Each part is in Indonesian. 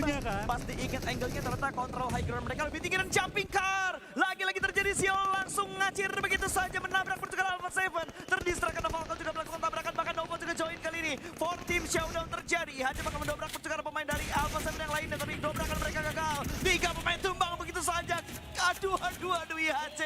kan? Pasti ingat angle-nya ternyata kontrol high ground mereka lebih tinggi dan jumping car. Lagi-lagi terjadi Siol langsung ngacir begitu saja menabrak pertukaran Alpha 7. Terdistract karena Falcon juga melakukan tabrakan bahkan Novo juga join kali ini. 4 team showdown terjadi. Hanya bakal mendobrak pertukaran pemain dari Alpha 7 yang lainnya tapi dobrakan mereka gagal. 3 pemain tumbang begitu saja. Aduh IHC.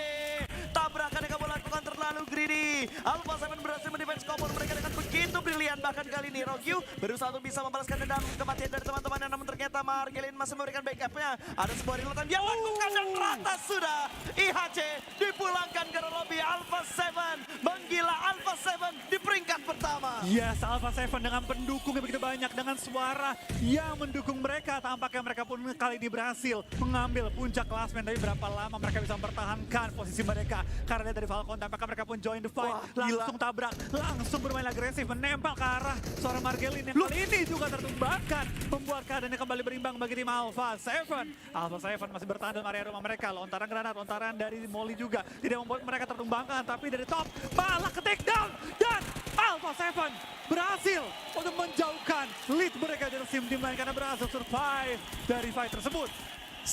Tabrakan yang kamu lakukan terlalu greedy. Alpha 7 berhasil mendefense combo mereka dengan begitu brilian. Bahkan kali ini Rogyu berusaha untuk bisa membalaskan dendam kematian dari teman-temannya. Namun ternyata Margelin masih memberikan backupnya. Ada sebuah reload dia lakukan dan rata sudah. IHC dipulangkan ke lobby. Alpha 7 menggila. Alpha 7 di peringkat pertama. Yes, Alpha 7 dengan pendukung yang begitu banyak, dengan suara yang mendukung mereka. Tampaknya mereka pun kali ini berhasil mengambil puncak klasmen. Tapi berapa lama mereka bisa mempertahankan posisi mereka. Karena dari Falcon tampaknya mereka pun join the fight. Wah, langsung tabrak, langsung bermain agresif, menempel ke arah seorang Margelin yang kali ini juga tertumbangkan. Membuat keadaannya kembali berimbang bagi tim Alpha 7. Alpha 7 masih bertahan dalam area rumah mereka. Lontaran granat, lontaran dari Molly juga tidak membuat mereka tertumbangkan. Tapi dari top malah ke take down. Dan Alpha 7 berhasil untuk menjauhkan lead mereka dari tim lain karena berhasil survive dari fight tersebut.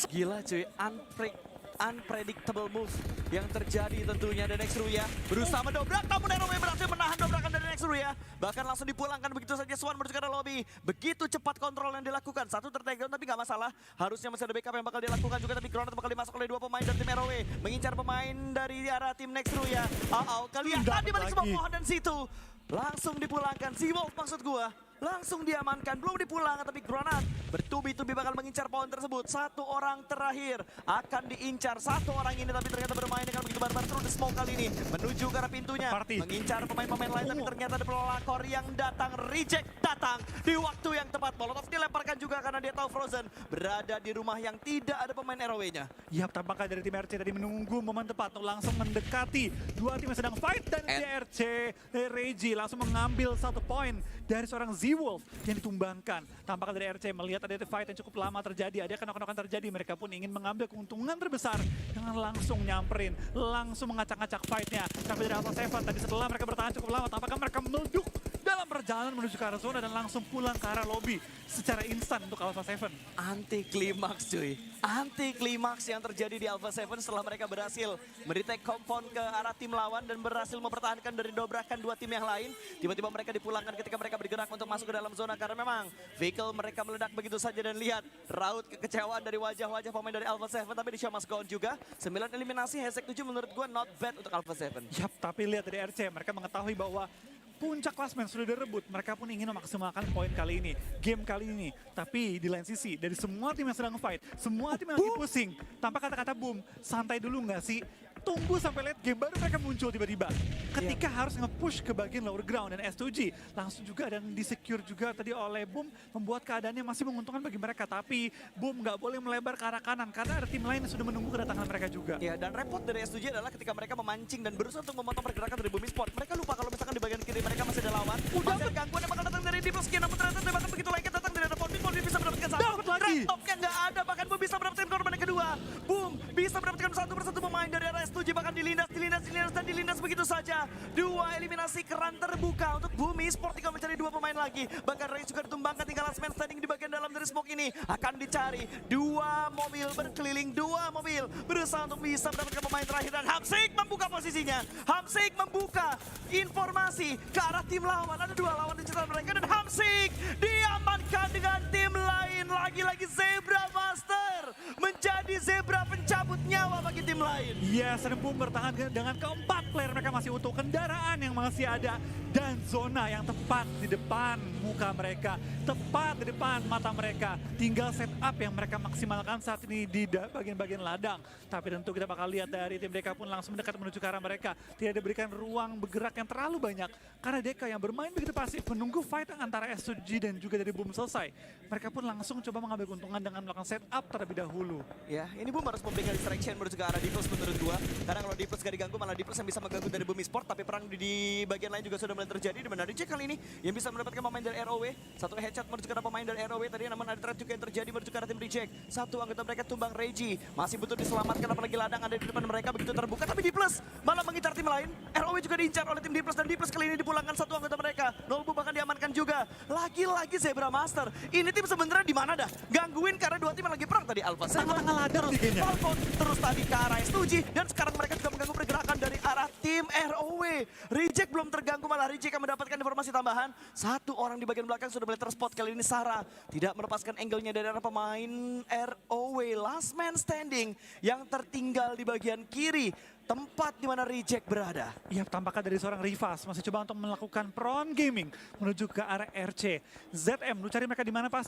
Gila cuy, unpredictable move yang terjadi tentunya dari Nextruya berusaha mendobrak namun Erowe berhasil menahan dobrakan dari Nextruya, bahkan langsung dipulangkan begitu saja. Swan menuju ke lobby, begitu cepat kontrol yang dilakukan. Satu tertakedown tapi nggak masalah, harusnya masih ada backup yang bakal dilakukan juga, tapi Granat bakal dimasuk oleh 2 pemain dari tim Erowe mengincar pemain dari arah tim Nextruya. Kalian tadi balik semua pohon dan situ langsung dipulangkan. Si Wolf maksud gua langsung diamankan, belum dipulangkan tapi Granat bertubi-tubi bakal mengincar pohon tersebut. 1 orang terakhir akan diincar, 1 orang ini tapi ternyata bermain dengan begitu barbar. Terus the smoke kali ini menuju ke arah pintunya, mengincar pemain-pemain lain tapi ternyata ada pelakor yang datang, reject datang di waktu yang tepat. Molotov dilemparkan juga karena dia tahu Frozen berada di rumah yang tidak ada pemain ROW-nya. Yap, tampaknya dari tim RC tadi menunggu momen tepat untuk langsung mendekati 2 tim yang sedang fight, dan RC dari Reggie langsung mengambil 1 poin dari seorang Z-Wolf yang ditumbangkan. Tampaknya dari RC melihat ada fight yang cukup lama terjadi, ada knock-knockan terjadi, mereka pun ingin mengambil keuntungan terbesar dengan langsung nyamperin, langsung ngacak-ngacak fightnya. Tapi dari Alpha 7 tadi setelah mereka bertahan cukup lama, tampaknya mereka meleduk dalam perjalanan menuju ke arah zona dan langsung pulang ke arah lobby secara instan untuk Alpha 7. Anti klimaks cuy, anti klimaks yang terjadi di Alpha 7 setelah mereka berhasil meretake compound ke arah tim lawan dan berhasil mempertahankan dari dobrakan 2 tim yang lain. Tiba-tiba mereka dipulangkan ketika mereka bergerak untuk masuk ke dalam zona karena memang vehicle mereka meledak begitu saja. Dan lihat raut kekecewaan dari wajah-wajah pemain dari Alpha 7, tapi di show must go on juga. 9 eliminasi, Hesek 7 menurut gue not bad untuk Alpha 7. Yap, tapi lihat dari RC, mereka mengetahui bahwa puncak klasmen sudah direbut, mereka pun ingin memaksimalkan poin kali ini, game kali ini. Tapi di lain sisi, dari semua tim yang sedang fight, semua tim yang lagi pusing, tanpa kata-kata boom, santai dulu nggak sih? Tunggu sampai late game baru mereka muncul tiba-tiba. Ketika harus nge-push ke bagian lower ground, dan S2G langsung juga dan di-secure juga tadi oleh Boom, membuat keadaannya masih menguntungkan bagi mereka. Tapi Boom nggak boleh melebar ke arah kanan karena ada tim lain yang sudah menunggu kedatangan mereka juga. Ya, dan repot dari S2G adalah ketika mereka memancing dan berusaha untuk memotong pergerakan dari Boom Esports, mereka lupa kalau misalkan di bagian kiri mereka masih ada lawan. Masih ada gangguan yang bakal datang dari Deep Skin, namun ternyata tembakan begitu lengket datang dari Fortnite. Fortnite bisa mendapatkan 1. Dapat lagi. Top-nya nggak ada, bahkan Boom bisa mendapatkan korban yang kedua. Boom bisa mendapatkan 1 persatu pemain dari arah S2G, bahkan dilindas dan dilindas begitu saja. 2 eliminasi, keran terbuka untuk Bumi Sport tinggal mencari 2 pemain lagi. Bahkan Ray juga ditumbangkan, tinggal last man standing di bagian dalam dari smoke ini. Akan dicari 2 mobil berkeliling, 2 mobil berusaha untuk bisa mendapatkan pemain terakhir. Dan Hamsik membuka posisinya. Hamsik membuka informasi ke arah tim lawan. Ada 2 lawan di cerita mereka dan Hamsik diamankan dengan tim lain. Lagi-lagi Zebra Master menjadi Zebra pencabut nyawa bagi tim lain. Yes, dan Boom bertahan dengan keempat player mereka masih utuh, kendaraan yang masih ada, dan zona yang tepat di depan muka mereka, tepat di depan mata mereka. Tinggal setup yang mereka maksimalkan saat ini di bagian-bagian ladang. Tapi tentu kita bakal lihat dari tim Deka pun langsung mendekat menuju ke arah mereka. Tidak diberikan ruang bergerak yang terlalu banyak karena Deka yang bermain begitu pasif menunggu fight antara S2G dan juga dari Boom selesai. Mereka pun langsung coba mengambil keuntungan dengan melakukan setup terlebih dahulu. Ya, ini Boom harus memberikan distraction menuju ke arah Diplus menurut gua. Karena kalau Diplus gak diganggu, malah Diplus yang bisa mengganggu dari Bumi Sport. Tapi perang di bagian lain juga sudah mulai terjadi. Di mana Reject kali ini yang bisa mendapatkan pemain dari ROW. Satu headshot menuju ke arah pemain dari ROW tadi, namun ada threat juga yang terjadi menuju ke arah tim Reject. Satu anggota mereka tumbang, Reggie. Masih butuh diselamatkan, apalagi ladang ada di depan mereka begitu terbuka. Tapi Diplus malah mengincar tim lain. ROW juga diincar oleh tim Diplus, dan Diplus kali ini dipulangkan satu anggota mereka. Nolbu bahkan diamankan juga. Lagi-lagi Zebra Master. Ini tim sebenarnya di mana dah? Gangguin karena dua tim yang lagi perang tadi. Alpha Tengah-tengah ladang terus liganya. Falcon, terus tadi ke arah S2G, dan sekarang mereka juga mengganggu pergerakan dari arah tim ROW. Reject belum terganggu, malah Reject yang mendapatkan informasi tambahan. Satu orang di bagian belakang sudah mulai terspot. Kali ini Sarah tidak melepaskan angle-nya dari arah pemain ROW. Last man standing yang tertinggal di bagian kiri. Tempat di mana Reject berada. Iya, tampaknya dari seorang Rivas masih coba untuk melakukan prone gaming menuju ke arah RC. ZM, lu cari mereka di mana pas?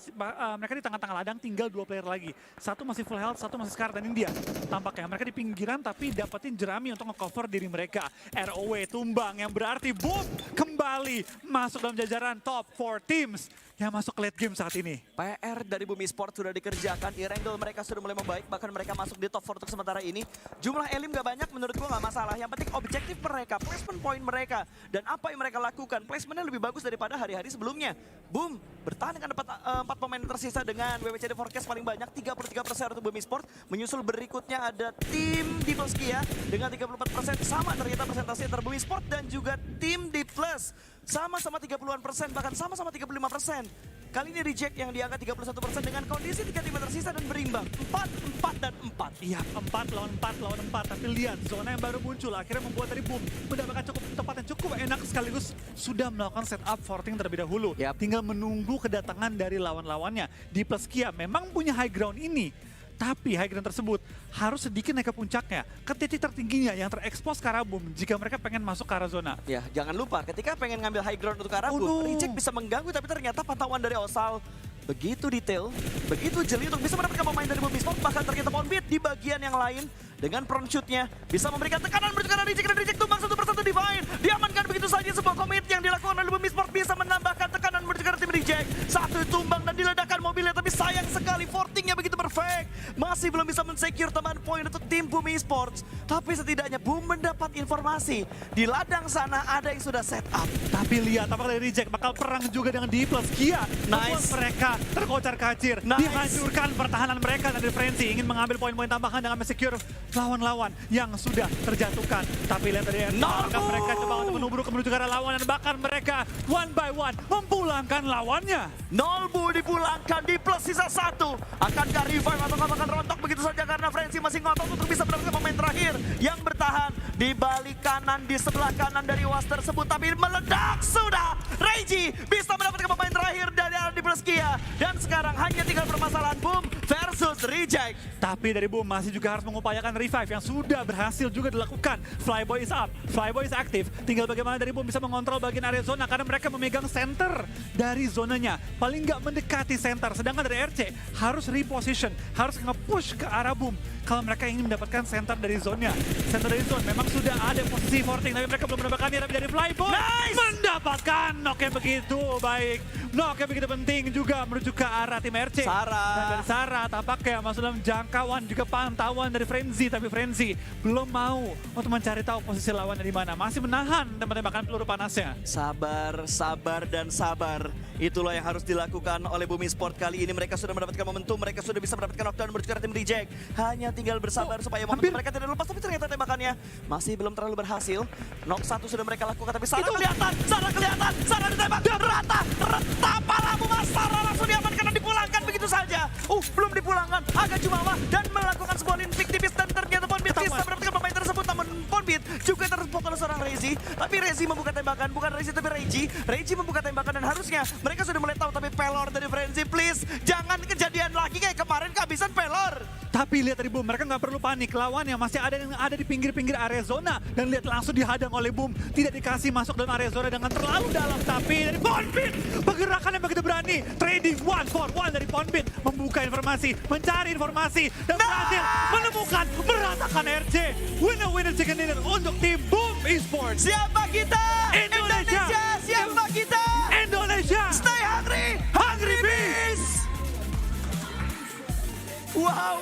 Mereka di tengah-tengah ladang, tinggal 2 player lagi. Satu masih full health, satu masih Scar dan India. Tampaknya mereka di pinggiran tapi dapetin jerami untuk nge-cover diri mereka. ROW tumbang yang berarti boom kembali masuk dalam jajaran top 4 teams yang masuk late game saat ini. PR dari Bumi Sport sudah dikerjakan, e-wrangle mereka sudah mulai membaik, bahkan mereka masuk di top 4 untuk sementara ini. Jumlah elim gak banyak, menurut gua gak masalah. Yang penting objektif mereka, placement point mereka, dan apa yang mereka lakukan. Placementnya lebih bagus daripada hari-hari sebelumnya. Boom, bertahan dengan 4 pemain tersisa dengan WWCD forecast paling banyak, 33% untuk Bumi Sport. Menyusul berikutnya ada tim Diploskia dengan 34%, sama ternyata persentase antara Bumi Sport dan juga tim Diplus. Sama-sama 30-an%, bahkan sama-sama 35%. Kali ini Reject yang di angka 31% dengan kondisi 3 tim tersisa dan berimbang. 4, 4, dan 4. Iya, 4 lawan 4 lawan 4. Tapi lihat, zona yang baru muncul akhirnya membuat dari Boom mendapatkan cukup tempat yang cukup enak, sekaligus sudah melakukan setup forting terlebih dahulu. Yap. Tinggal menunggu kedatangan dari lawan-lawannya. Di Kia memang punya high ground ini, tapi high ground tersebut harus sedikit naik ke puncaknya, ke titik tertingginya yang terekspos ke arah Boom jika mereka pengen masuk ke arah zona. Ya, jangan lupa ketika pengen ngambil high ground untuk arah Oh, Boom, no. Reject bisa mengganggu, tapi ternyata pantauan dari Osal begitu detail, begitu jeli untuk bisa mendapatkan pemain dari Bumi Sport. Bahkan ternyata Poundbeat di bagian yang lain dengan prone shoot-nya bisa memberikan tekanan menuju ke arah Reject, dan Reject tumbang satu persatu Divine. Diamankan begitu saja, sebuah komit yang dilakukan oleh Bumi Sport bisa menambahkan tekanan menuju ke arah tim Reject. Satu tumbang dan diledakkan mobilnya, tapi sayang sekali fortingnya begitu perfect. Masih belum bisa men-secure tambahan poin untuk tim Bumi Sports. Tapi setidaknya Boom mendapat informasi di ladang sana ada yang sudah set up. Tapi lihat, apakah dari Reject bakal perang juga dengan Kia. Membuat mereka terkocar kacir. Nice. Dihancurkan pertahanan mereka, dan Frenzy ingin mengambil poin-poin tambahan dengan secure lawan-lawan yang sudah terjatuhkan. Tapi lihat dari apakah mereka coba untuk menubruk menuju ke arah lawan, dan bahkan mereka one by one memulangkan lawannya. Nolbu dipulangkan di plus sisa 1. Akankah revive atau akan rontok begitu saja, karena Frenzy masih ngotot untuk bisa mendapatkan pemain terakhir yang bertahan di balik kanan, di sebelah kanan dari was tersebut. Tapi meledak sudah. Reggie bisa mendapatkan pemain terakhir dari Kia, dan sekarang hanya tinggal permasalahan Boom versus Reject. Tapi dari Boom masih juga harus mengupayakan revive yang sudah berhasil juga dilakukan. Flyboy is up, Flyboy is aktif. Tinggal bagaimana dari Boom bisa mengontrol bagian area zona, karena mereka memegang center dari zonanya. Paling nggak mendekati center. Sedangkan dari RC harus reposition, harus nge-push ke arah Boom kalau mereka ingin mendapatkan center dari zonanya. Center dari zone memang sudah ada posisi forting, tapi mereka belum mendapatkannya. Tapi dari Flyboy mendapatkan knock yang begitu baik. Knock yang begitu penting juga menuju ke arah tim RC. Sarah. Dan dari Sarah tampaknya masuk dalam jangkauan juga pantauan dari Frenzy, tapi Frenzy belum mau untuk mencari tahu posisi lawannya di mana. Masih menahan tembak-tembakan peluru panasnya. Sabar, sabar, dan sabar. Itulah yang harus dilakukan oleh Bumi Sport kali ini. Mereka sudah mendapatkan momentum, mereka sudah bisa mendapatkan knockdown menuju ke arah tim Reject. Hanya tinggal bersabar supaya momentum mereka tidak lepas, tapi ternyata tembakannya masih belum terlalu berhasil. Knock 1 sudah mereka lakukan, tapi Sarah kelihatan, Sarah ditembak, rata, palamu Mas. Sarah langsung diamankan dan dipulangkan begitu saja. Belum dipulangkan, agak jumawa dan melakukan sebuah lane pick tipis, dan ternyata Poundbeat bisa mendapatkan pemain tersebut. Namun Poundbeat juga terspot oleh seorang Rezi, tapi Rezi membuka tembakan, bukan Rezi tapi Reggie membuka tembakan, dan harusnya mereka sudah mulai tahu. Tapi pelor dari Frenzy, please jangan kejadian lagi kayak kemarin kehabisan pelor. Tapi lihat dari Boom, mereka nggak perlu panik. Lawan yang masih ada yang ada di pinggir-pinggir area zona, dan lihat langsung dihadang oleh Boom. Tidak dikasih masuk dalam area zona dengan terlalu dalam. Tapi dari Poundbeat, pergerakan yang begitu berani. Trading 1-for-1 dari Poundbeat, membuka informasi, mencari informasi, dan berhasil menemukan, meratakan RC. Winner chicken dinner untuk tim Boom Esports. Siapa kita? Indonesia. Siapa kita? Indonesia. Stay hungry, hungry beast. Wow.